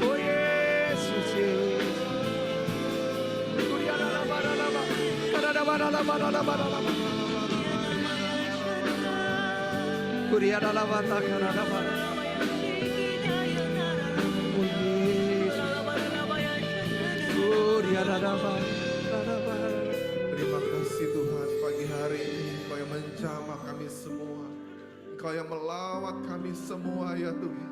Oh Yesus, Terima kasih Tuhan, pagi hari ini Engkau yang menjamah kami semua. Engkau yang melawat kami semua ya Tuhan.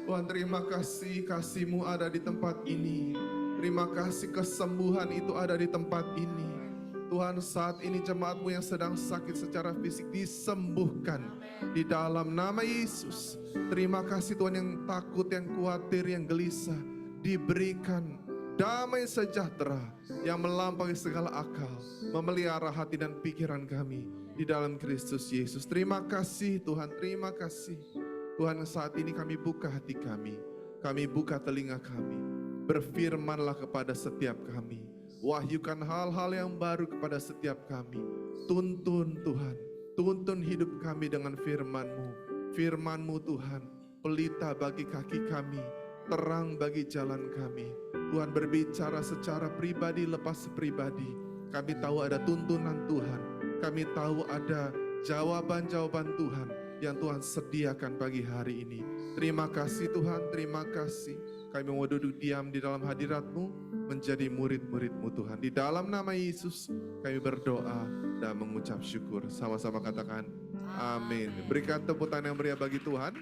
Tuhan, terima kasih kasih-Mu ada di tempat ini. Terima kasih kesembuhan itu ada di tempat ini. Tuhan, saat ini jemaat-Mu yang sedang sakit secara fisik disembuhkan di dalam nama Yesus. Terima kasih Tuhan, yang takut, yang khawatir, yang gelisah diberikan damai sejahtera yang melampaui segala akal, memelihara hati dan pikiran kami di dalam Kristus Yesus. Terima kasih Tuhan, terima kasih. Tuhan, saat ini kami buka hati kami buka telinga kami. Berfirmanlah kepada setiap kami. Wahyukan hal-hal yang baru kepada setiap kami. Tuntun Tuhan, tuntun hidup kami dengan firman-Mu. Firman-Mu Tuhan, pelita bagi kaki kami, terang bagi jalan kami. Tuhan, berbicara secara pribadi lepas pribadi. Kami tahu ada tuntunan Tuhan. Kami tahu ada jawaban-jawaban Tuhan yang Tuhan sediakan pagi hari ini. Terima kasih Tuhan, terima kasih. Kami mau duduk diam di dalam hadirat-Mu, menjadi murid-murid-Mu Tuhan. Di dalam nama Yesus kami berdoa dan mengucap syukur. Sama-sama katakan amin. Berikan tepuk tangan yang meriah bagi Tuhan.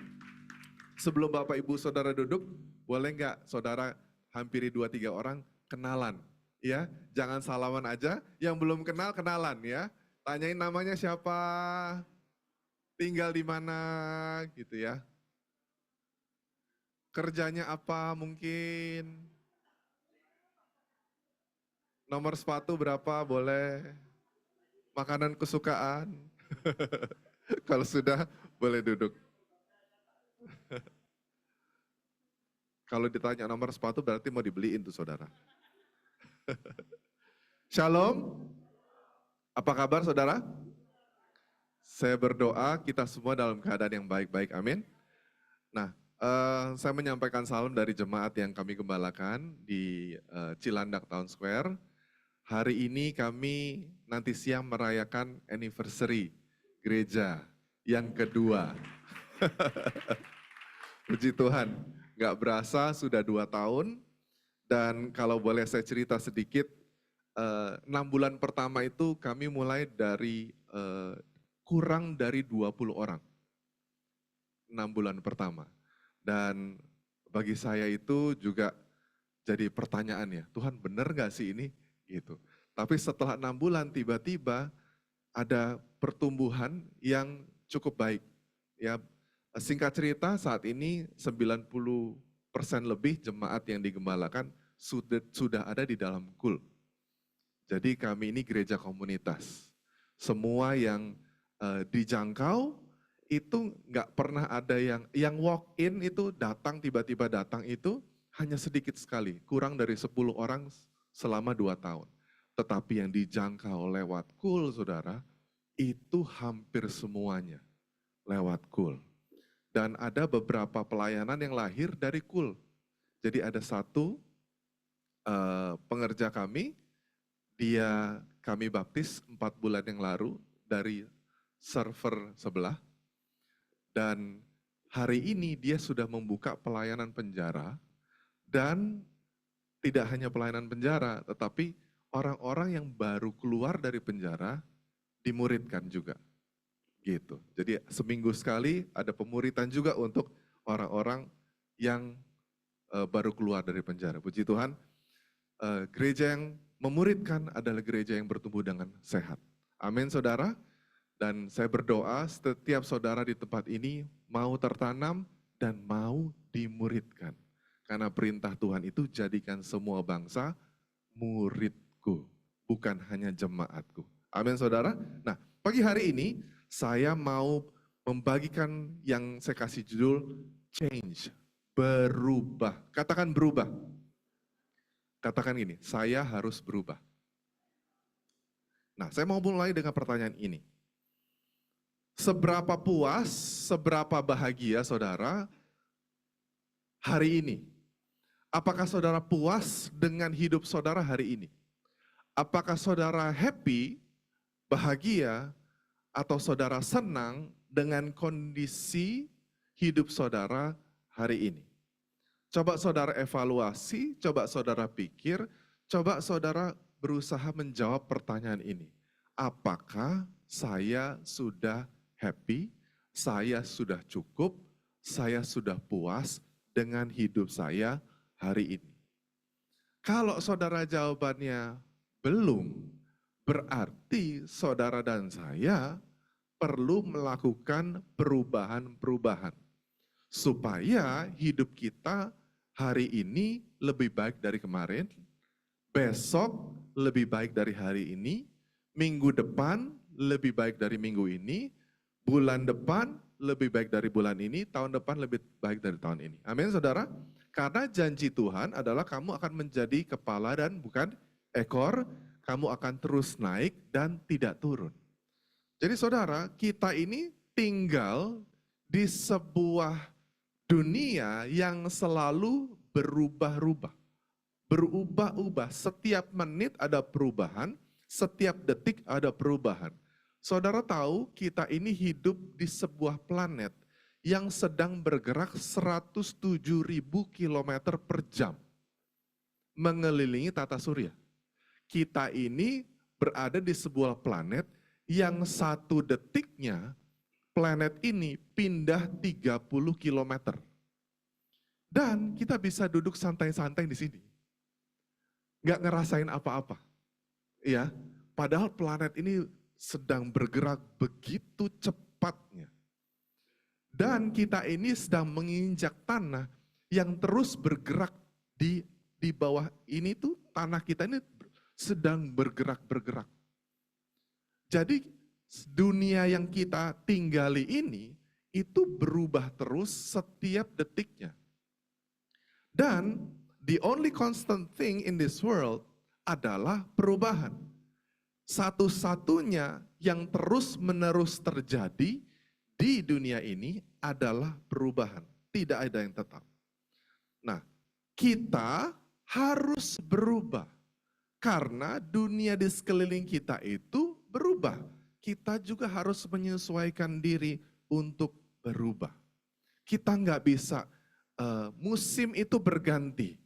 Sebelum Bapak Ibu Saudara duduk, boleh nggak saudara hampiri 2-3 orang kenalan? Ya, jangan salaman aja, yang belum kenal kenalan ya. Tanyain namanya siapa, tinggal di mana gitu ya. Kerjanya apa mungkin. Nomor sepatu berapa boleh. Makanan kesukaan. Kalau sudah boleh duduk. Kalau ditanya nomor sepatu berarti mau dibeliin tuh saudara. Shalom. Apa kabar saudara? Saya berdoa kita semua dalam keadaan yang baik-baik, amin. Nah, saya menyampaikan salam dari jemaat yang kami gembalakan di Cilandak Town Square. Hari ini kami nanti siang merayakan anniversary gereja yang kedua. Puji Tuhan, gak berasa sudah 2 tahun. Dan kalau boleh saya cerita sedikit, 6 bulan pertama itu kami mulai dari kurang dari 20 orang. 6 bulan pertama. Dan bagi saya itu juga jadi pertanyaan ya, Tuhan benar gak sih ini? Gitu. Tapi setelah 6 bulan tiba-tiba ada pertumbuhan yang cukup baik. Ya, singkat cerita saat ini 90% lebih jemaat yang digembalakan sudah ada di dalam KUL. Jadi kami ini gereja komunitas. Semua yang dijangkau itu nggak pernah ada yang walk in itu datang tiba-tiba datang itu hanya sedikit sekali, kurang dari 10 orang selama 2 tahun. Tetapi yang dijangkau lewat KUL saudara, itu hampir semuanya lewat KUL. Dan ada beberapa pelayanan yang lahir dari KUL. Jadi ada satu pengerja kami, kami baptis 4 bulan yang lalu dari server sebelah. Dan hari ini dia sudah membuka pelayanan penjara. Dan tidak hanya pelayanan penjara, tetapi orang-orang yang baru keluar dari penjara dimuridkan juga. Gitu. Jadi seminggu sekali ada pemuritan juga untuk orang-orang yang baru keluar dari penjara. Puji Tuhan, gereja yang memuridkan adalah gereja yang bertumbuh dengan sehat. Amin saudara. Dan saya berdoa setiap saudara di tempat ini mau tertanam dan mau dimuridkan. Karena perintah Tuhan itu jadikan semua bangsa muridku, bukan hanya jemaatku. Amin saudara. Nah, pagi hari ini saya mau membagikan yang saya kasih judul change, berubah. Katakan berubah. Katakan gini, saya harus berubah. Nah, saya mau mulai dengan pertanyaan ini. Seberapa puas, seberapa bahagia saudara hari ini? Apakah saudara puas dengan hidup saudara hari ini? Apakah saudara happy, bahagia, atau saudara senang dengan kondisi hidup saudara hari ini? Coba saudara evaluasi, coba saudara pikir, coba saudara berusaha menjawab pertanyaan ini. Apakah saya sudah happy, saya sudah cukup, saya sudah puas dengan hidup saya hari ini? Kalau saudara jawabannya belum, berarti saudara dan saya perlu melakukan perubahan-perubahan supaya hidup kita hari ini lebih baik dari kemarin, besok lebih baik dari hari ini, minggu depan lebih baik dari minggu ini, bulan depan lebih baik dari bulan ini, tahun depan lebih baik dari tahun ini. Amin saudara? Karena janji Tuhan adalah kamu akan menjadi kepala dan bukan ekor, kamu akan terus naik dan tidak turun. Jadi saudara, kita ini tinggal di sebuah dunia yang selalu berubah-ubah. Berubah-ubah, setiap menit ada perubahan, setiap detik ada perubahan. Saudara tahu kita ini hidup di sebuah planet yang sedang bergerak 107.000 km per jam. Mengelilingi tata surya. Kita ini berada di sebuah planet yang satu detiknya planet ini pindah 30 km. Dan kita bisa duduk santai-santai di sini. Nggak ngerasain apa-apa. Ya, padahal planet ini sedang bergerak begitu cepatnya. Dan kita ini sedang menginjak tanah yang terus bergerak di bawah ini tuh tanah kita ini sedang bergerak-bergerak. Jadi dunia yang kita tinggali ini itu berubah terus setiap detiknya. Dan the only constant thing in this world adalah perubahan. Satu-satunya yang terus-menerus terjadi di dunia ini adalah perubahan. Tidak ada yang tetap. Nah, kita harus berubah. Karena dunia di sekeliling kita itu berubah. Kita juga harus menyesuaikan diri untuk berubah. Kita nggak bisa, musim itu berganti.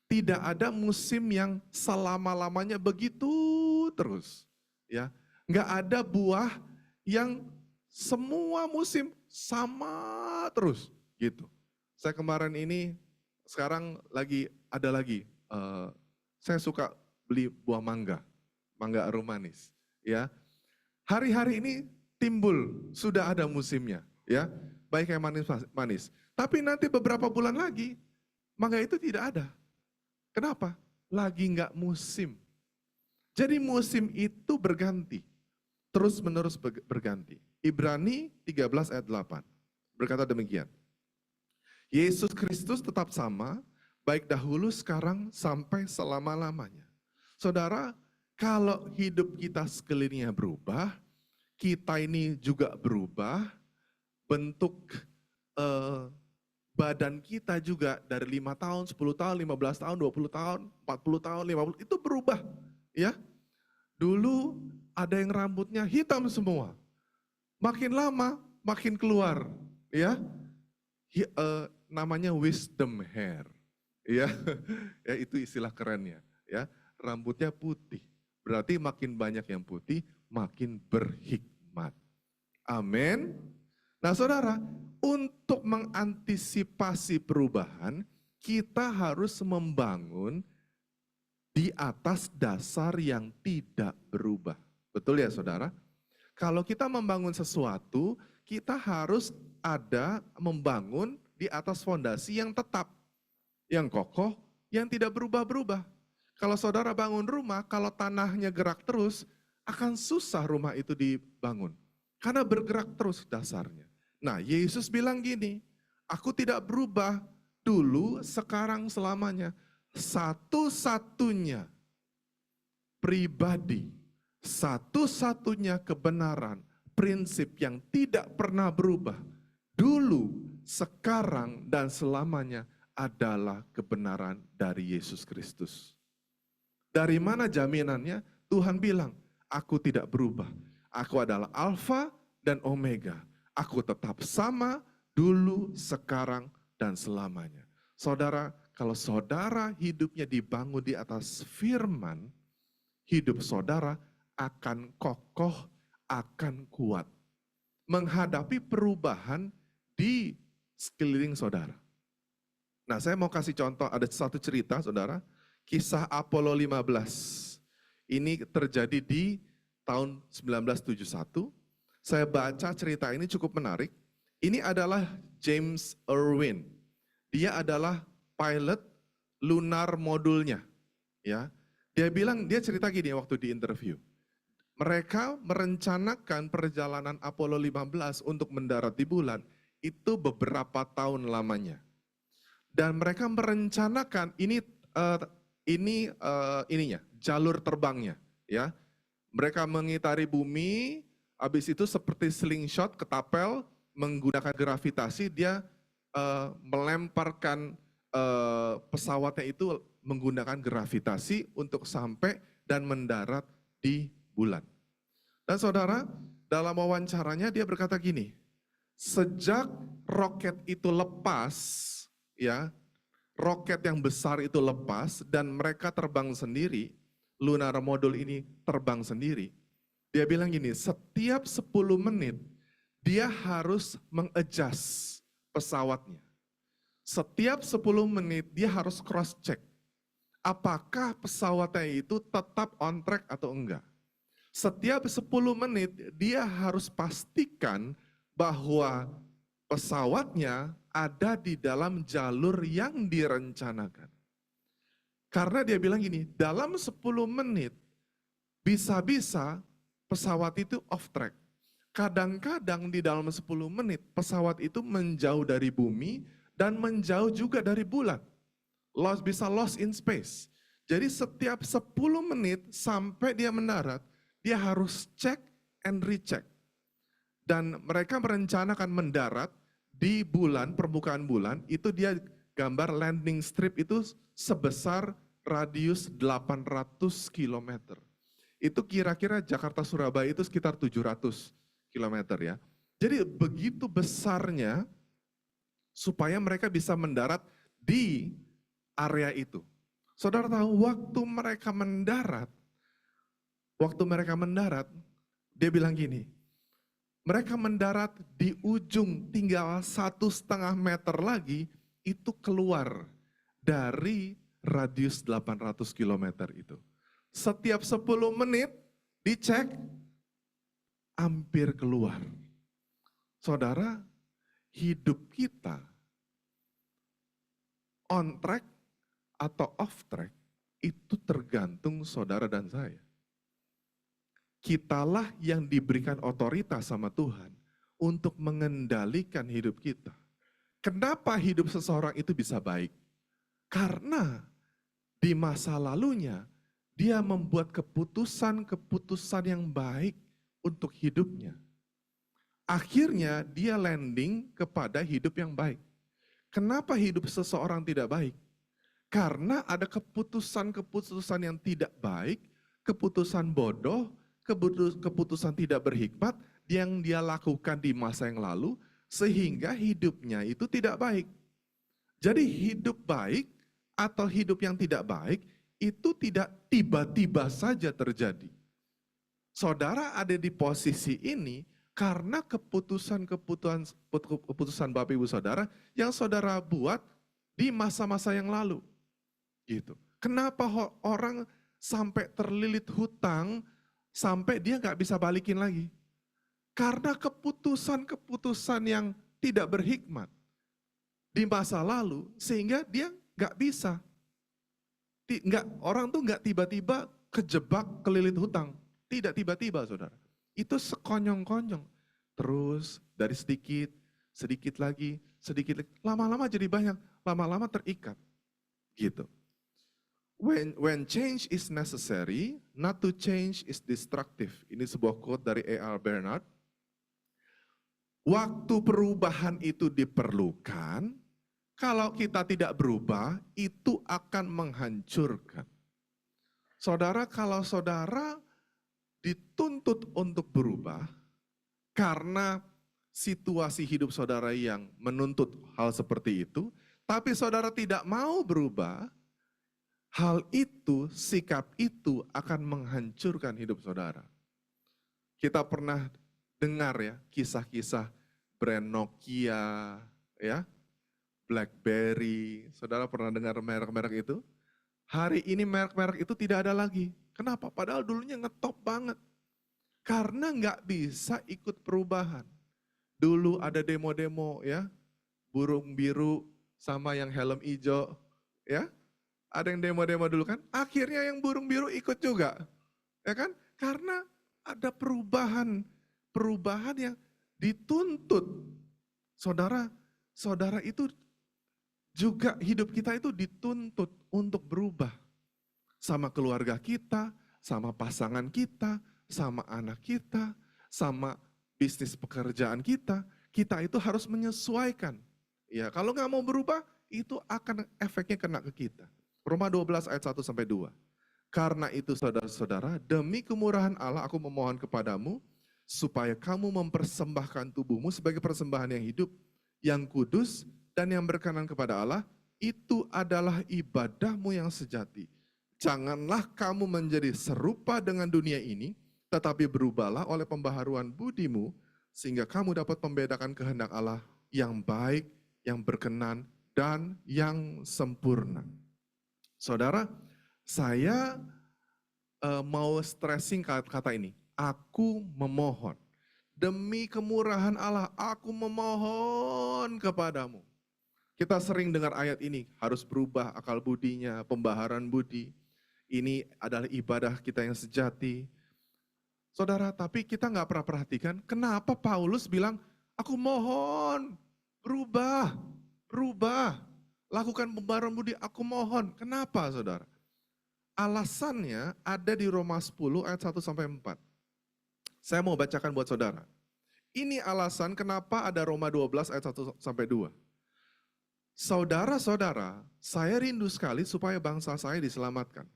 Tidak ada musim yang selama-lamanya begitu terus. Ya, nggak ada buah yang semua musim sama terus gitu. Saya kemarin ini sekarang ada lagi. Saya suka beli buah mangga arum manis. Ya, hari-hari ini timbul sudah ada musimnya. Ya, baik yang manis. Tapi nanti beberapa bulan lagi mangga itu tidak ada. Kenapa? Lagi nggak musim. Jadi musim itu berganti. Terus menerus berganti. Ibrani 13 ayat 8 berkata demikian. Yesus Kristus tetap sama, baik dahulu, sekarang, sampai selama-lamanya. Saudara, kalau hidup kita sekelilingnya berubah, kita ini juga berubah, bentuk badan kita juga dari 5 tahun, 10 tahun, 15 tahun, 20 tahun, 40 tahun, 50, itu berubah. Ya, dulu ada yang rambutnya hitam semua, makin lama makin keluar, ya, namanya wisdom hair, ya, ya itu istilah kerennya, ya, rambutnya putih, berarti makin banyak yang putih, makin berhikmat. Amin. Nah saudara, untuk mengantisipasi perubahan, kita harus membangun di atas dasar yang tidak berubah. Betul ya saudara? Kalau kita membangun sesuatu, kita harus membangun di atas fondasi yang tetap, yang kokoh, yang tidak berubah-berubah. Kalau saudara bangun rumah, kalau tanahnya gerak terus, akan susah rumah itu dibangun. Karena bergerak terus dasarnya. Nah, Yesus bilang gini, aku tidak berubah dulu, sekarang, selamanya. Satu-satunya pribadi, satu-satunya kebenaran, prinsip yang tidak pernah berubah, dulu, sekarang, dan selamanya adalah kebenaran dari Yesus Kristus. Dari mana jaminannya? Tuhan bilang, aku tidak berubah. Aku adalah Alfa dan Omega. Aku tetap sama dulu, sekarang, dan selamanya. Saudara, kalau saudara hidupnya dibangun di atas firman, hidup saudara akan kokoh, akan kuat. Menghadapi perubahan di sekeliling saudara. Nah, saya mau kasih contoh, ada satu cerita saudara, kisah Apollo 15. Ini terjadi di tahun 1971. Saya baca cerita ini cukup menarik. Ini adalah James Irwin. Dia adalah pilot lunar modulnya. Ya, dia bilang, dia cerita gini waktu di interview. Mereka merencanakan perjalanan Apollo 15 untuk mendarat di bulan itu beberapa tahun lamanya. Dan mereka merencanakan ininya, jalur terbangnya, ya. Mereka mengitari bumi, habis itu seperti slingshot, ketapel, menggunakan gravitasi, dia melemparkan pesawatnya itu menggunakan gravitasi untuk sampai dan mendarat di bulan. Dan saudara, dalam wawancaranya dia berkata gini, sejak roket itu lepas, ya, roket yang besar itu lepas dan mereka terbang sendiri, lunar modul ini terbang sendiri. Dia bilang gini, setiap 10 menit dia harus mengadjust pesawatnya. Setiap 10 menit dia harus cross check. Apakah pesawatnya itu tetap on track atau enggak. Setiap 10 menit dia harus pastikan bahwa pesawatnya ada di dalam jalur yang direncanakan. Karena dia bilang gini, dalam 10 menit bisa-bisa pesawat itu off track. Kadang-kadang di dalam 10 menit pesawat itu menjauh dari bumi dan menjauh juga dari bulan. Bisa lost in space. Jadi setiap 10 menit sampai dia mendarat, dia harus cek and recheck. Dan mereka merencanakan mendarat di bulan, permukaan bulan, itu dia gambar landing strip itu sebesar radius 800 km. Itu kira-kira Jakarta Surabaya itu sekitar 700 km ya. Jadi begitu besarnya supaya mereka bisa mendarat di area itu. Saudara tahu waktu mereka mendarat, dia bilang gini, mereka mendarat di ujung tinggal 1,5 meter lagi, itu keluar dari radius 800 km itu. Setiap 10 menit dicek, hampir keluar. Saudara, hidup kita on track atau off track itu tergantung saudara dan saya. Kitalah yang diberikan otoritas sama Tuhan untuk mengendalikan hidup kita. Kenapa hidup seseorang itu bisa baik? Karena di masa lalunya dia membuat keputusan-keputusan yang baik untuk hidupnya. Akhirnya dia landing kepada hidup yang baik. Kenapa hidup seseorang tidak baik? Karena ada keputusan-keputusan yang tidak baik, keputusan bodoh, keputusan tidak berhikmat yang dia lakukan di masa yang lalu, sehingga hidupnya itu tidak baik. Jadi hidup baik atau hidup yang tidak baik itu tidak tiba-tiba saja terjadi. Saudara ada di posisi ini karena keputusan Bapak Ibu Saudara yang saudara buat di masa-masa yang lalu. Gitu. Kenapa orang sampai terlilit hutang sampai dia nggak bisa balikin lagi? Karena keputusan-keputusan yang tidak berhikmat di masa lalu sehingga dia nggak bisa. Orang tuh nggak tiba-tiba kejebak kelilit hutang. Tidak tiba-tiba saudara. Itu sekonyong-konyong. Terus dari sedikit sedikit lagi, lama-lama jadi banyak, lama-lama terikat, gitu. When change is necessary, not to change is destructive. Ini sebuah quote dari A.R. Bernard. Waktu perubahan itu diperlukan, kalau kita tidak berubah, itu akan menghancurkan. Saudara, kalau saudara dituntut untuk berubah, karena situasi hidup saudara yang menuntut hal seperti itu, tapi saudara tidak mau berubah, hal itu, sikap itu akan menghancurkan hidup saudara. Kita pernah dengar ya, kisah-kisah brand Nokia, ya, BlackBerry. Saudara pernah dengar merek-merek itu? Hari ini merek-merek itu tidak ada lagi. Kenapa? Padahal dulunya ngetop banget. Karena nggak bisa ikut perubahan. Dulu ada demo-demo ya, burung biru sama yang helm hijau, ya. Ada yang demo-demo dulu kan, akhirnya yang burung biru ikut juga. Ya kan? Karena ada perubahan yang dituntut. Saudara itu juga hidup kita itu dituntut untuk berubah. Sama keluarga kita, sama pasangan kita, sama anak kita, sama bisnis pekerjaan kita itu harus menyesuaikan. Ya, kalau nggak mau berubah, itu akan efeknya kena ke kita. Roma 12 ayat 1 sampai 2. Karena itu saudara-saudara, demi kemurahan Allah aku memohon kepadamu, supaya kamu mempersembahkan tubuhmu sebagai persembahan yang hidup, yang kudus, dan yang berkenan kepada Allah, itu adalah ibadahmu yang sejati. Janganlah kamu menjadi serupa dengan dunia ini, tetapi berubahlah oleh pembaharuan budimu, sehingga kamu dapat membedakan kehendak Allah yang baik, yang berkenan, dan yang sempurna. Saudara, saya mau stressing kata ini. Aku memohon. Demi kemurahan Allah, aku memohon kepadamu. Kita sering dengar ayat ini, harus berubah akal budinya, pembaharan budi. Ini adalah ibadah kita yang sejati. Saudara, tapi kita nggak pernah perhatikan, kenapa Paulus bilang, aku mohon, berubah. Lakukan pembaharan budi, aku mohon. Kenapa saudara? Alasannya ada di Roma 10 ayat 1 sampai 4. Saya mau bacakan buat saudara. Ini alasan kenapa ada Roma 12 ayat 1 sampai 2. Saudara-saudara, saya rindu sekali supaya bangsa saya diselamatkan.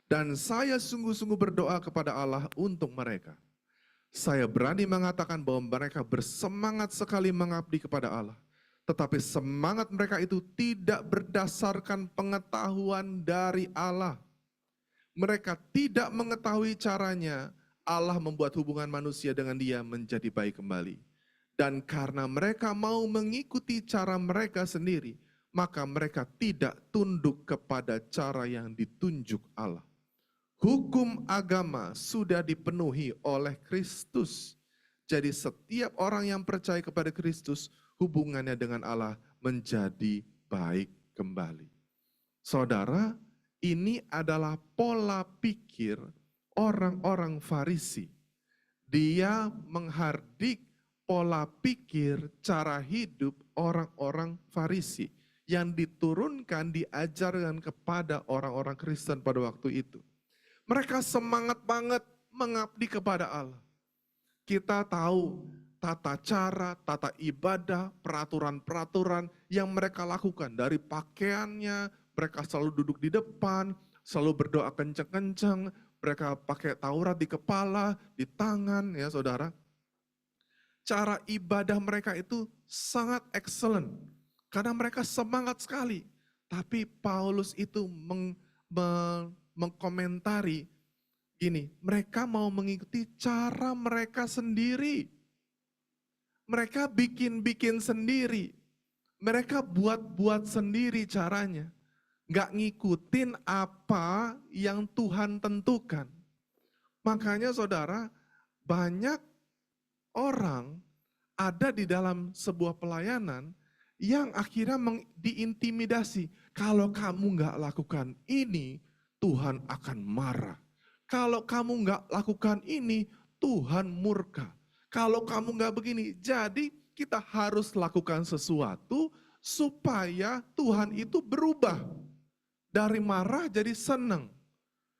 Dan saya sungguh-sungguh berdoa kepada Allah untuk mereka. Saya berani mengatakan bahwa mereka bersemangat sekali mengabdi kepada Allah. Tetapi semangat mereka itu tidak berdasarkan pengetahuan dari Allah. Mereka tidak mengetahui caranya Allah membuat hubungan manusia dengan dia menjadi baik kembali. Dan karena mereka mau mengikuti cara mereka sendiri, maka mereka tidak tunduk kepada cara yang ditunjuk Allah. Hukum agama sudah dipenuhi oleh Kristus. Jadi setiap orang yang percaya kepada Kristus, hubungannya dengan Allah menjadi baik kembali. Saudara, ini adalah pola pikir orang-orang Farisi. Dia menghardik pola pikir cara hidup orang-orang Farisi yang diturunkan, diajarkan kepada orang-orang Kristen pada waktu itu. Mereka semangat banget mengabdi kepada Allah. Kita tahu tata cara, tata ibadah, peraturan-peraturan yang mereka lakukan. Dari pakaiannya, mereka selalu duduk di depan, selalu berdoa kenceng-kenceng, mereka pakai Taurat di kepala, di tangan, ya saudara. Cara ibadah mereka itu sangat excellent, karena mereka semangat sekali. Tapi Paulus itu mengkomentari gini, mereka mau mengikuti cara mereka sendiri. Mereka bikin-bikin sendiri. Mereka buat-buat sendiri caranya. Nggak ngikutin apa yang Tuhan tentukan. Makanya saudara, banyak orang ada di dalam sebuah pelayanan yang akhirnya diintimidasi. Kalau kamu nggak lakukan ini, Tuhan akan marah. Kalau kamu nggak lakukan ini, Tuhan murka. Kalau kamu nggak begini, jadi kita harus lakukan sesuatu supaya Tuhan itu berubah. Dari marah jadi senang.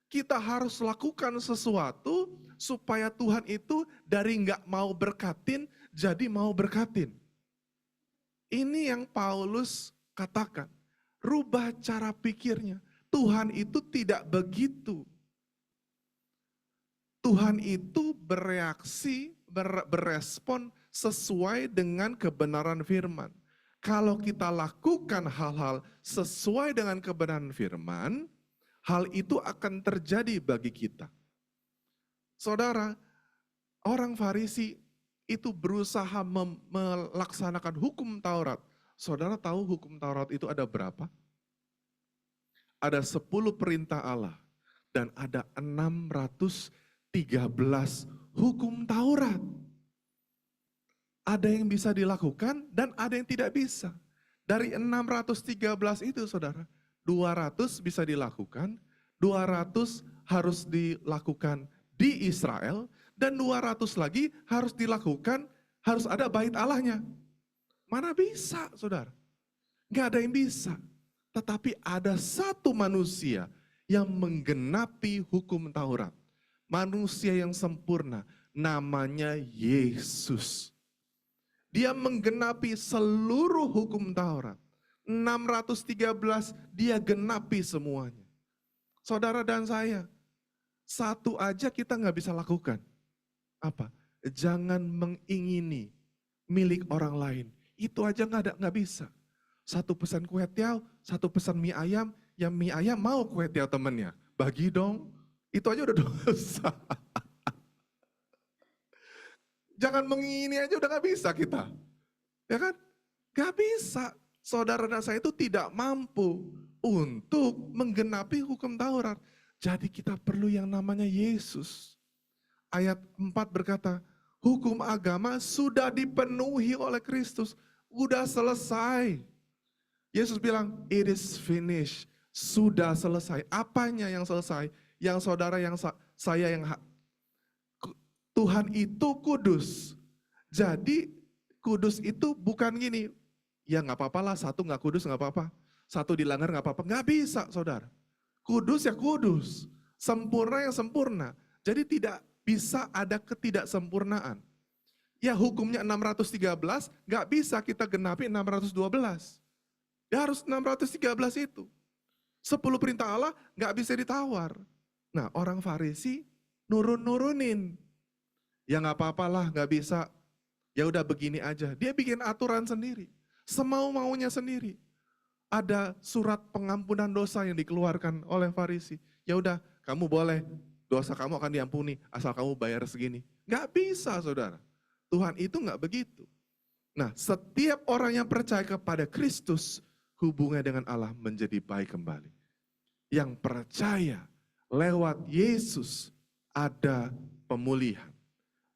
Kita harus lakukan sesuatu supaya Tuhan itu dari nggak mau berkatin, jadi mau berkatin. Ini yang Paulus katakan. Rubah cara pikirnya. Tuhan itu tidak begitu. Tuhan itu bereaksi, berespon sesuai dengan kebenaran firman. Kalau kita lakukan hal-hal sesuai dengan kebenaran firman, hal itu akan terjadi bagi kita. Saudara, orang Farisi itu berusaha melaksanakan hukum Taurat. Saudara tahu hukum Taurat itu ada berapa? Ada 10 perintah Allah dan ada 613 hukum Taurat. Ada yang bisa dilakukan dan ada yang tidak bisa. Dari 613 itu saudara, 200 bisa dilakukan, 200 harus dilakukan di Israel, dan 200 lagi harus dilakukan, harus ada bait Allahnya. Mana bisa saudara? Gak ada yang bisa. Tetapi ada satu manusia yang menggenapi hukum Taurat. Manusia yang sempurna, namanya Yesus. Dia menggenapi seluruh hukum Taurat. 613 dia genapi semuanya. Saudara dan saya, satu aja kita nggak bisa lakukan. Apa? Jangan mengingini milik orang lain. Itu aja nggak bisa. Satu pesan kue tiaw, satu pesan mie ayam, yang mie ayam mau kue tiaw temennya. Bagi dong, itu aja udah dosa. Jangan mengingini aja udah gak bisa kita. Ya kan? Gak bisa. Saudara dan saya itu tidak mampu untuk menggenapi hukum Taurat. Jadi kita perlu yang namanya Yesus. Ayat 4 berkata, hukum agama sudah dipenuhi oleh Kristus. Udah selesai. Yesus bilang, it is finished. Sudah selesai. Apanya yang selesai? Yang saudara, yang saya, yang Tuhan itu kudus. Jadi kudus itu bukan gini, ya nggak apa-apa lah, satu nggak kudus nggak apa-apa, satu dilanggar nggak apa-apa, nggak bisa saudara. Kudus ya kudus, sempurna yang sempurna. Jadi tidak bisa ada ketidaksempurnaan. Ya hukumnya 613, nggak bisa kita genapi 612. Ya harus 613 itu. 10 perintah Allah nggak bisa ditawar. Nah orang Farisi nurunin. Ya nggak apa-apa lah, nggak bisa. Ya udah begini aja. Dia bikin aturan sendiri, semau-maunya sendiri. Ada surat pengampunan dosa yang dikeluarkan oleh Farisi. Ya udah, kamu boleh, dosa kamu akan diampuni asal kamu bayar segini. Nggak bisa, saudara. Tuhan itu nggak begitu. Nah, setiap orang yang percaya kepada Kristus, hubungannya dengan Allah menjadi baik kembali. Yang percaya lewat Yesus ada pemulihan.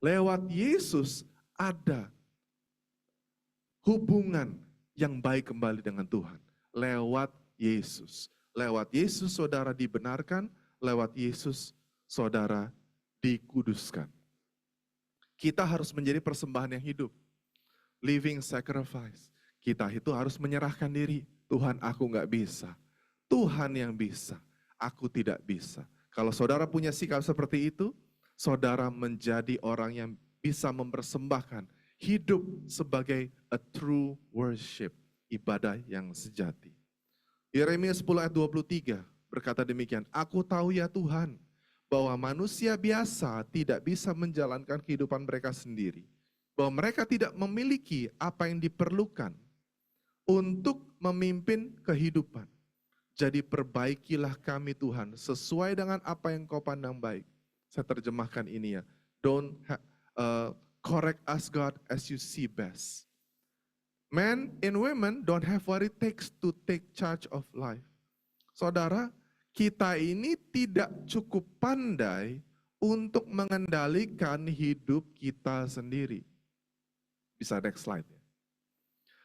Lewat Yesus ada hubungan yang baik kembali dengan Tuhan. Lewat Yesus. Lewat Yesus saudara dibenarkan, lewat Yesus saudara dikuduskan. Kita harus menjadi persembahan yang hidup. Living sacrifice. Kita itu harus menyerahkan diri. Tuhan, aku nggak bisa. Tuhan yang bisa. Aku tidak bisa. Kalau saudara punya sikap seperti itu, saudara menjadi orang yang bisa mempersembahkan hidup sebagai a true worship, ibadah yang sejati. Yeremia 10 ayat 23 berkata demikian, aku tahu ya Tuhan, bahwa manusia biasa tidak bisa menjalankan kehidupan mereka sendiri. Bahwa mereka tidak memiliki apa yang diperlukan untuk memimpin kehidupan. Jadi perbaikilah kami Tuhan, sesuai dengan apa yang kau pandang baik. Saya terjemahkan ini ya. Don't correct us God as you see best. Men and women don't have what it takes to take charge of life. Saudara, kita ini tidak cukup pandai untuk mengendalikan hidup kita sendiri. Bisa next slide ya.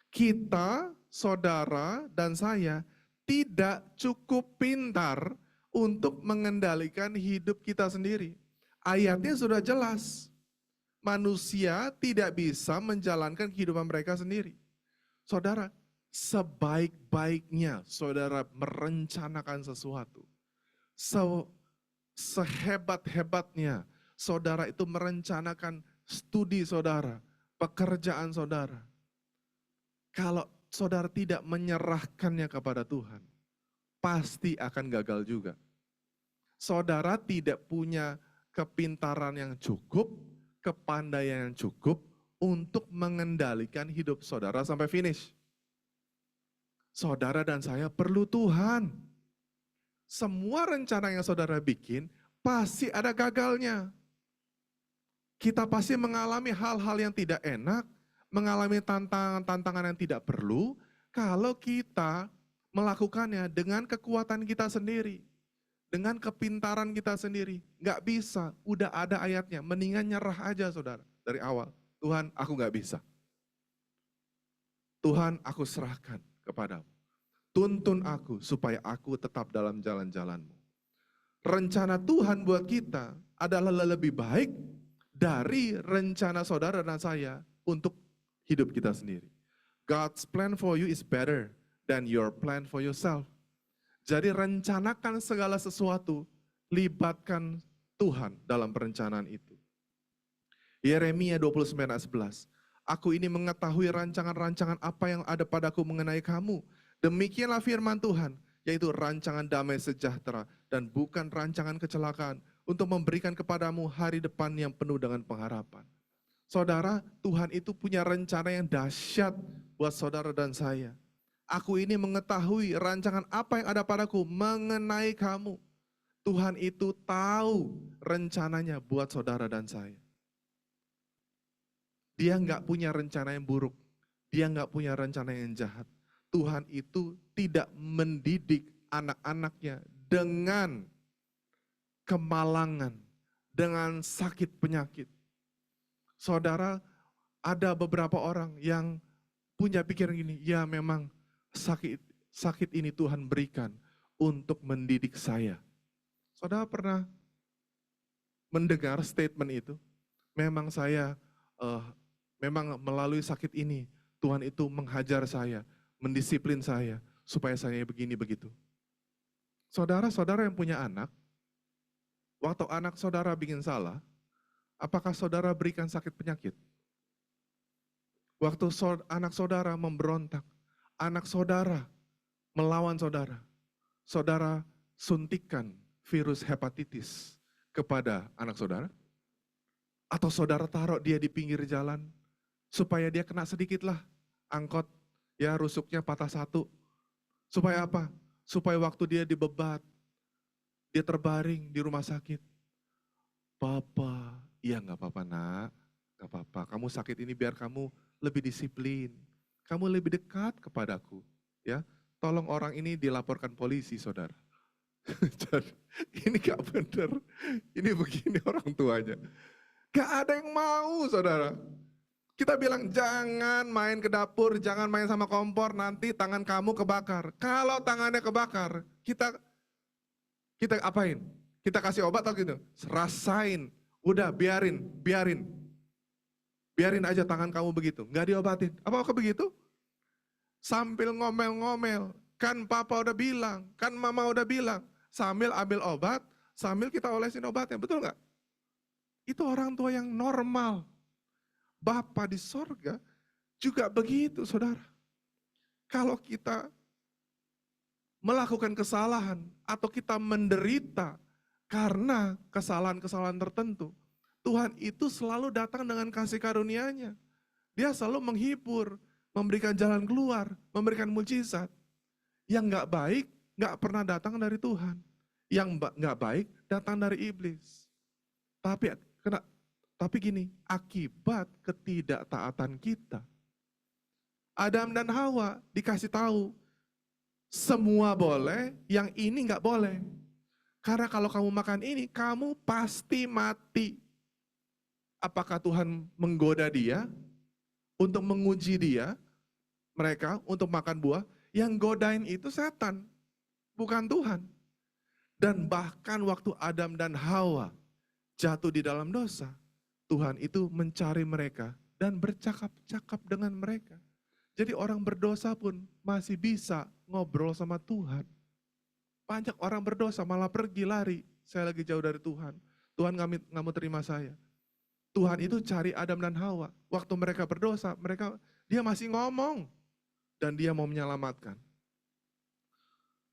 Kita, saudara dan saya tidak cukup pintar untuk mengendalikan hidup kita sendiri. Ayatnya sudah jelas. Manusia tidak bisa menjalankan kehidupan mereka sendiri. Saudara, sebaik-baiknya saudara merencanakan sesuatu, sehebat-hebatnya saudara itu merencanakan studi saudara, pekerjaan saudara. Kalau saudara tidak menyerahkannya kepada Tuhan, pasti akan gagal juga. Saudara tidak punya kepintaran yang cukup, kepandaian yang cukup untuk mengendalikan hidup saudara sampai finish. Saudara dan saya perlu Tuhan. Semua rencana yang saudara bikin pasti ada gagalnya. Kita pasti mengalami hal-hal yang tidak enak, mengalami tantangan-tantangan yang tidak perlu kalau kita melakukannya dengan kekuatan kita sendiri, dengan kepintaran kita sendiri. Nggak bisa, udah ada ayatnya, mendingan nyerah aja saudara dari awal. Tuhan, aku nggak bisa. Tuhan, aku serahkan kepadamu. Tuntun aku supaya aku tetap dalam jalan-jalanmu. Rencana Tuhan buat kita adalah lebih baik dari rencana saudara dan saya untuk hidup kita sendiri. God's plan for you is better than your plan for yourself. Jadi rencanakan segala sesuatu, libatkan Tuhan dalam perencanaan itu. Yeremia 29 ayat 11. Aku ini mengetahui rancangan-rancangan apa yang ada padaku mengenai kamu. Demikianlah firman Tuhan, yaitu rancangan damai sejahtera dan bukan rancangan kecelakaan, untuk memberikan kepadamu hari depan yang penuh dengan pengharapan. Saudara, Tuhan itu punya rencana yang dahsyat buat saudara dan saya. Aku ini mengetahui rancangan apa yang ada padaku mengenai kamu. Tuhan itu tahu rencananya buat saudara dan saya. Dia nggak punya rencana yang buruk. Dia nggak punya rencana yang jahat. Tuhan itu tidak mendidik anak-anaknya dengan kemalangan, dengan sakit penyakit. Saudara, ada beberapa orang yang punya pikiran gini, ya memang sakit ini Tuhan berikan untuk mendidik saya. Saudara pernah mendengar statement itu? Memang saya, memang melalui sakit ini, Tuhan itu menghajar saya, mendisiplin saya, supaya saya begini begitu. Saudara-saudara yang punya anak, waktu anak saudara bikin salah, apakah saudara berikan sakit penyakit? Waktu anak saudara memberontak, anak saudara melawan saudara, saudara suntikan virus hepatitis kepada anak saudara? Atau saudara taruh dia di pinggir jalan, supaya dia kena sedikit lah, angkot, ya rusuknya patah satu. Supaya apa? Supaya waktu dia dibebat, dia terbaring di rumah sakit. Papa, iya gak apa-apa nak, gak apa-apa. Kamu sakit ini biar kamu lebih disiplin. Kamu lebih dekat kepadaku. Ya, tolong orang ini dilaporkan polisi saudara. Jadi, ini gak benar. Ini begini orang tuanya. Gak ada yang mau saudara. Kita bilang jangan main ke dapur, jangan main sama kompor, nanti tangan kamu kebakar. Kalau tangannya kebakar, kita apain? Kita kasih obat atau gitu? Rasain, udah biarin. Biarin aja tangan kamu begitu, nggak diobatin. Apakah begitu? Sambil ngomel-ngomel, kan papa udah bilang, kan mama udah bilang. Sambil ambil obat, sambil kita olesin obatnya, betul nggak? Itu orang tua yang normal. Bapa di sorga juga begitu saudara. Kalau kita melakukan kesalahan atau kita menderita karena kesalahan-kesalahan tertentu, Tuhan itu selalu datang dengan kasih karunia-Nya. Dia selalu menghibur, memberikan jalan keluar, memberikan mujizat. Yang nggak baik nggak pernah datang dari Tuhan. Yang nggak baik datang dari iblis. Tapi gini, akibat ketidaktaatan kita, Adam dan Hawa dikasih tahu, semua boleh, yang ini nggak boleh. Karena kalau kamu makan ini, kamu pasti mati. Apakah Tuhan menggoda dia, untuk menguji mereka untuk makan buah? Yang godain itu setan, bukan Tuhan. Dan bahkan waktu Adam dan Hawa jatuh di dalam dosa, Tuhan itu mencari mereka dan bercakap-cakap dengan mereka. Jadi orang berdosa pun masih bisa ngobrol sama Tuhan. Banyak orang berdosa malah pergi lari. Saya lagi jauh dari Tuhan. Tuhan nggak mau terima saya. Tuhan itu cari Adam dan Hawa. Waktu mereka berdosa, dia masih ngomong. Dan dia mau menyelamatkan.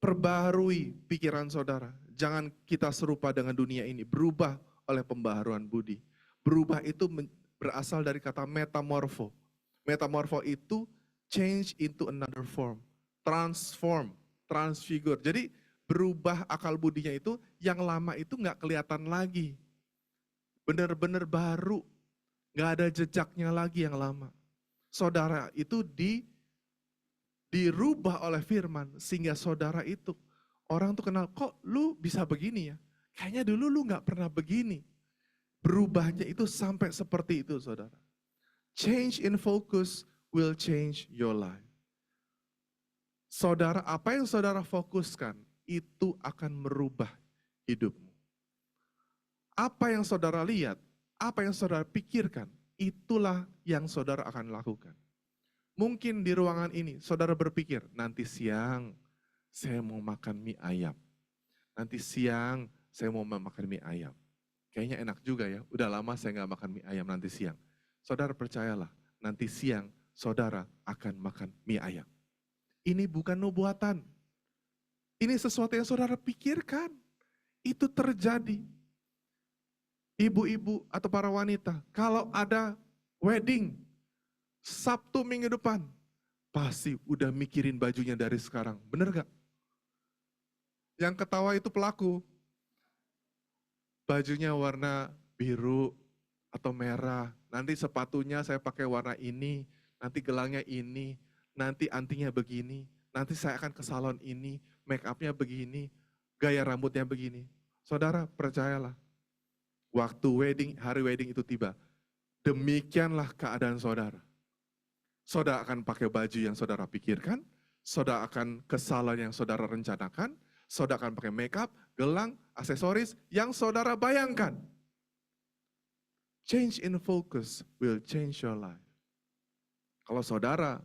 Perbaharui pikiran saudara. Jangan kita serupa dengan dunia ini. Berubah oleh pembaharuan budi. Berubah itu berasal dari kata metamorfo. Metamorfo itu change into another form. Transform, transfigure. Jadi berubah akal budinya itu, yang lama itu nggak kelihatan lagi. Benar-benar baru. Nggak ada jejaknya lagi yang lama. Saudara itu dirubah oleh firman, sehingga saudara itu, orang tuh kenal, kok lu bisa begini ya? Kayaknya dulu lu nggak pernah begini. Berubahnya itu sampai seperti itu, saudara. Change in focus will change your life. Saudara, apa yang saudara fokuskan, itu akan merubah hidupmu. Apa yang saudara lihat, apa yang saudara pikirkan, itulah yang saudara akan lakukan. Mungkin di ruangan ini, saudara berpikir, nanti siang saya mau makan mie ayam. Nanti siang saya mau makan mie ayam. Kayaknya enak juga ya, udah lama saya nggak makan mie ayam nanti siang. Saudara percayalah, nanti siang saudara akan makan mie ayam. Ini bukan nubuatan. Ini sesuatu yang saudara pikirkan. Itu terjadi. Ibu-ibu atau para wanita, kalau ada wedding, Sabtu minggu depan, pasti udah mikirin bajunya dari sekarang. Bener gak? Yang ketawa itu pelaku. Bajunya warna biru atau merah. Nanti sepatunya saya pakai warna ini. Nanti gelangnya ini. Nanti antingnya begini. Nanti saya akan ke salon ini. Make up-nya begini. Gaya rambutnya begini. Saudara, percayalah. Waktu hari wedding itu tiba. Demikianlah keadaan saudara. Saudara akan pakai baju yang saudara pikirkan. Saudara akan ke salon yang saudara rencanakan. Saudara akan pakai makeup, gelang, aksesoris yang saudara bayangkan. Change in focus will change your life. Kalau saudara,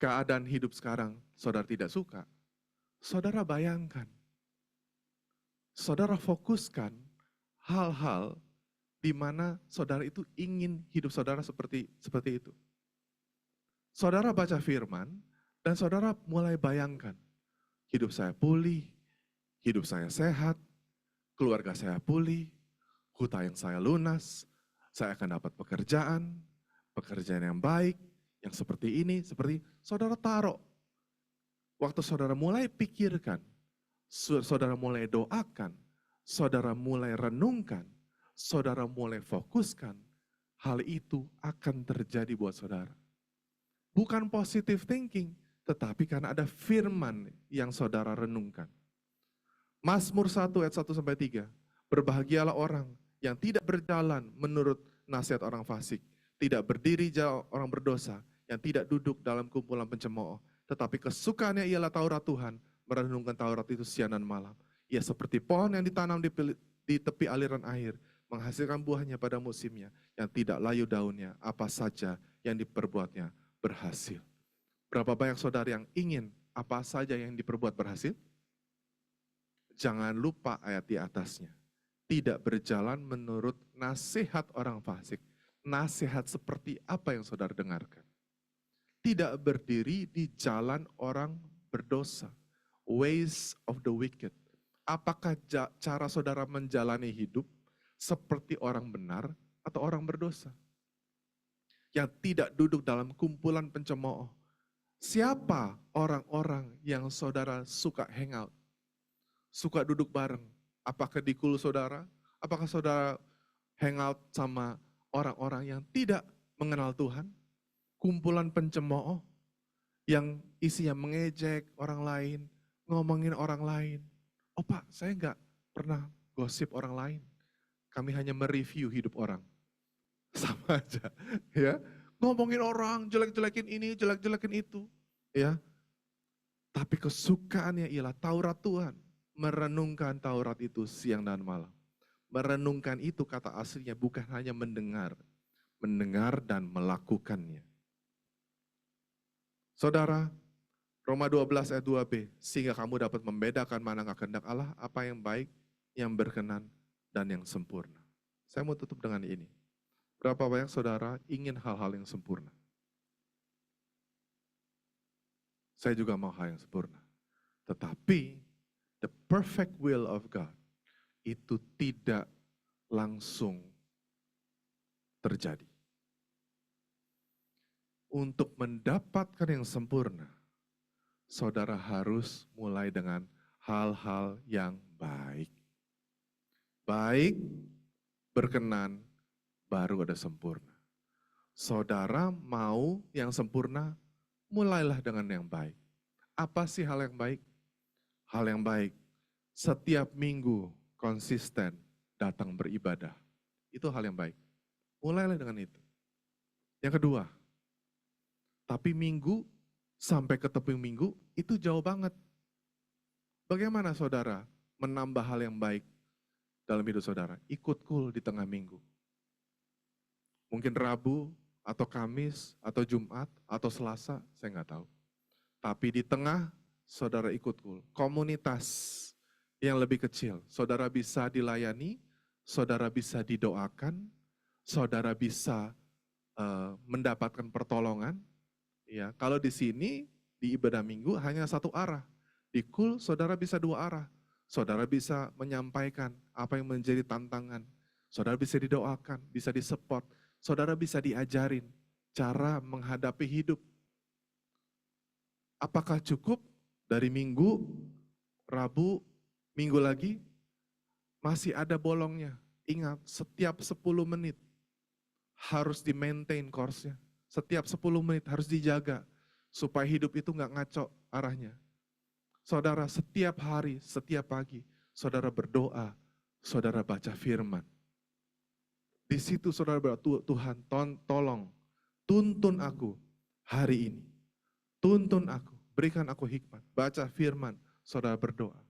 keadaan hidup sekarang saudara tidak suka, saudara bayangkan. Saudara fokuskan hal-hal di mana saudara itu ingin hidup saudara seperti itu. Saudara baca firman dan saudara mulai bayangkan. Hidup saya pulih, hidup saya sehat, keluarga saya pulih, hutang saya lunas, saya akan dapat pekerjaan yang baik, yang seperti ini, seperti saudara taruh. Waktu saudara mulai pikirkan, saudara mulai doakan, saudara mulai renungkan, saudara mulai fokuskan, hal itu akan terjadi buat saudara. Bukan positive thinking, tetapi karena ada firman yang saudara renungkan. Mazmur 1 ayat 1-3, berbahagialah orang yang tidak berjalan menurut nasihat orang fasik, tidak berdiri jauh orang berdosa, yang tidak duduk dalam kumpulan pencemooh, tetapi kesukaannya ialah Taurat Tuhan, merenungkan Taurat itu siang dan malam. Ia seperti pohon yang ditanam di tepi aliran air, menghasilkan buahnya pada musimnya, yang tidak layu daunnya, apa saja yang diperbuatnya berhasil. Berapa banyak saudara yang ingin apa saja yang diperbuat berhasil? Jangan lupa ayat di atasnya. Tidak berjalan menurut nasihat orang fasik. Nasihat seperti apa yang saudara dengarkan? Tidak berdiri di jalan orang berdosa. Ways of the wicked. Apakah cara saudara menjalani hidup seperti orang benar atau orang berdosa? Yang tidak duduk dalam kumpulan pencemooh. Siapa orang-orang yang saudara suka hangout? Suka duduk bareng? Apakah di kul saudara? Apakah saudara hangout sama orang-orang yang tidak mengenal Tuhan? Kumpulan pencemooh yang isinya mengejek orang lain, ngomongin orang lain. Oh Pak, saya nggak pernah gosip orang lain. Kami hanya mereview hidup orang. Sama aja, ya. Ngomongin orang, jelek-jelekin ini, jelek-jelekin itu. Ya. Tapi kesukaannya ialah Taurat Tuhan. Merenungkan Taurat itu siang dan malam. Merenungkan itu kata aslinya bukan hanya mendengar. Mendengar dan melakukannya. Saudara, Roma 12 ayat 2b, sehingga kamu dapat membedakan manakah kehendak Allah, apa yang baik, yang berkenan, dan yang sempurna. Saya mau tutup dengan ini. Berapa banyak saudara ingin hal-hal yang sempurna? Saya juga mau hal yang sempurna. Tetapi, the perfect will of God itu tidak langsung terjadi. Untuk mendapatkan yang sempurna, saudara harus mulai dengan hal-hal yang baik. Baik, berkenan, baru ada sempurna. Saudara mau yang sempurna, mulailah dengan yang baik. Apa sih hal yang baik? Hal yang baik, setiap minggu konsisten datang beribadah. Itu hal yang baik. Mulailah dengan itu. Yang kedua, tapi minggu sampai ketemu minggu itu jauh banget. Bagaimana saudara menambah hal yang baik dalam hidup saudara? Ikut kul di tengah minggu. Mungkin Rabu, atau Kamis, atau Jumat, atau Selasa, saya nggak tahu. Tapi di tengah, saudara ikut kul. Komunitas yang lebih kecil, saudara bisa dilayani, saudara bisa didoakan, saudara bisa mendapatkan pertolongan. Ya, kalau di sini, di ibadah minggu hanya satu arah. Di kul, saudara bisa dua arah. Saudara bisa menyampaikan apa yang menjadi tantangan. Saudara bisa didoakan, bisa disupport. Saudara bisa diajarin cara menghadapi hidup. Apakah cukup dari minggu, Rabu, minggu lagi? Masih ada bolongnya. Ingat, setiap 10 menit harus di-maintain course-nya. Setiap 10 menit harus dijaga supaya hidup itu nggak ngaco arahnya. Saudara, setiap hari, setiap pagi, saudara berdoa, saudara baca firman. Di situ saudara berdoa, Tuhan tolong, tuntun aku hari ini. Tuntun aku, berikan aku hikmat. Baca firman, saudara berdoa.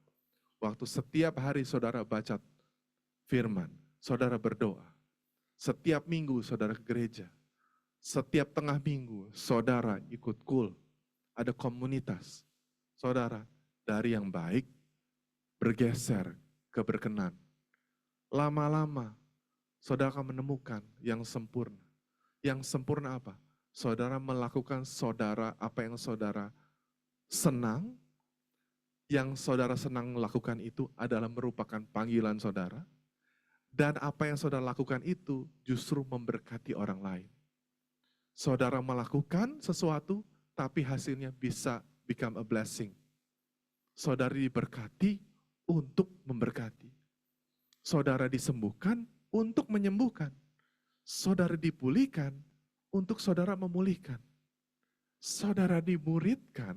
Waktu setiap hari saudara baca firman, saudara berdoa. Setiap minggu saudara ke gereja. Setiap tengah minggu saudara ikut kul. Ada komunitas. Saudara, dari yang baik bergeser ke berkenan. Lama-lama saudara akan menemukan yang sempurna. Yang sempurna apa? Saudara melakukan apa yang saudara senang. Yang saudara senang lakukan itu adalah merupakan panggilan saudara. Dan apa yang saudara lakukan itu justru memberkati orang lain. Saudara melakukan sesuatu, tapi hasilnya bisa become a blessing. Saudara diberkati untuk memberkati. Saudara disembuhkan untuk menyembuhkan. Saudara dipulihkan untuk saudara memulihkan. Saudara dimuridkan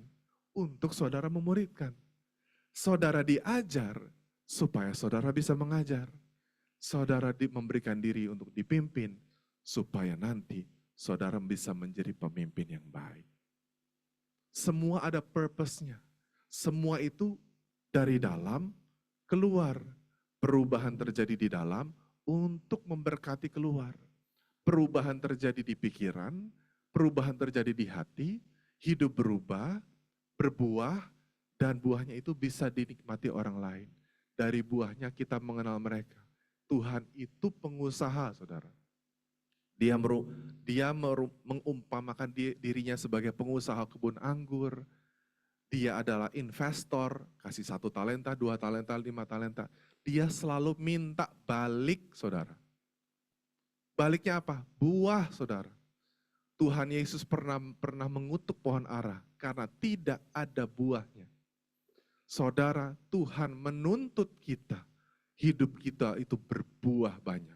untuk saudara memuridkan. Saudara diajar supaya saudara bisa mengajar. Saudara memberikan diri untuk dipimpin supaya nanti saudara bisa menjadi pemimpin yang baik. Semua ada purpose-nya. Semua itu dari dalam keluar. Perubahan terjadi di dalam untuk memberkati keluar. Perubahan terjadi di pikiran, perubahan terjadi di hati, hidup berubah, berbuah, dan buahnya itu bisa dinikmati orang lain. Dari buahnya kita mengenal mereka. Tuhan itu pengusaha, saudara. Dia mengumpamakan dirinya sebagai pengusaha kebun anggur. Dia adalah investor, kasih 1 talenta, 2 talenta, 5 talenta. Dia selalu minta balik, saudara. Baliknya apa? Buah, saudara. Tuhan Yesus pernah mengutuk pohon ara karena tidak ada buahnya. Saudara, Tuhan menuntut kita, hidup kita itu berbuah banyak.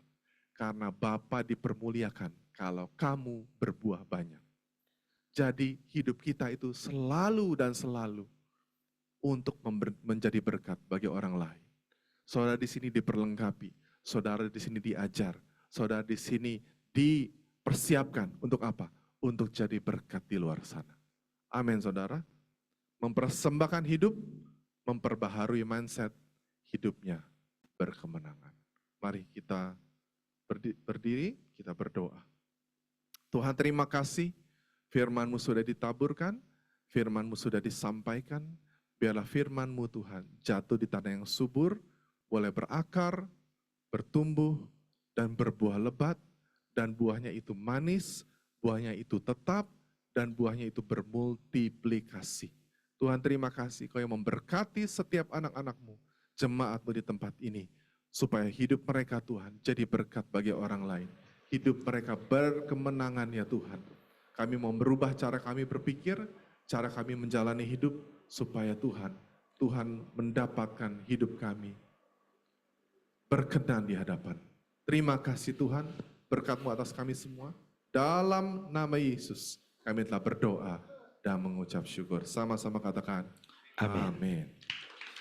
Karena Bapa dipermuliakan kalau kamu berbuah banyak. Jadi hidup kita itu selalu dan selalu untuk menjadi berkat bagi orang lain. Saudara di sini diperlengkapi, saudara di sini diajar, saudara di sini dipersiapkan untuk apa? Untuk jadi berkat di luar sana. Amin, saudara. Mempersembahkan hidup, memperbaharui mindset, hidupnya berkemenangan. Mari kita berdiri, kita berdoa. Tuhan, terima kasih firman-Mu sudah ditaburkan, firman-Mu sudah disampaikan. Biarlah firman-Mu Tuhan jatuh di tanah yang subur, boleh berakar, bertumbuh, dan berbuah lebat, dan buahnya itu manis, buahnya itu tetap, dan buahnya itu bermultiplikasi. Tuhan, terima kasih Kau yang memberkati setiap anak-anak-Mu, jemaat-Mu di tempat ini, supaya hidup mereka Tuhan jadi berkat bagi orang lain. Hidup mereka berkemenangan ya Tuhan. Kami mau merubah cara kami berpikir, cara kami menjalani hidup, supaya Tuhan mendapatkan hidup kami berkenan di hadapan. Terima kasih Tuhan, berkat-Mu atas kami semua. Dalam nama Yesus, kami telah berdoa dan mengucap syukur. Sama-sama katakan, Amin. amin.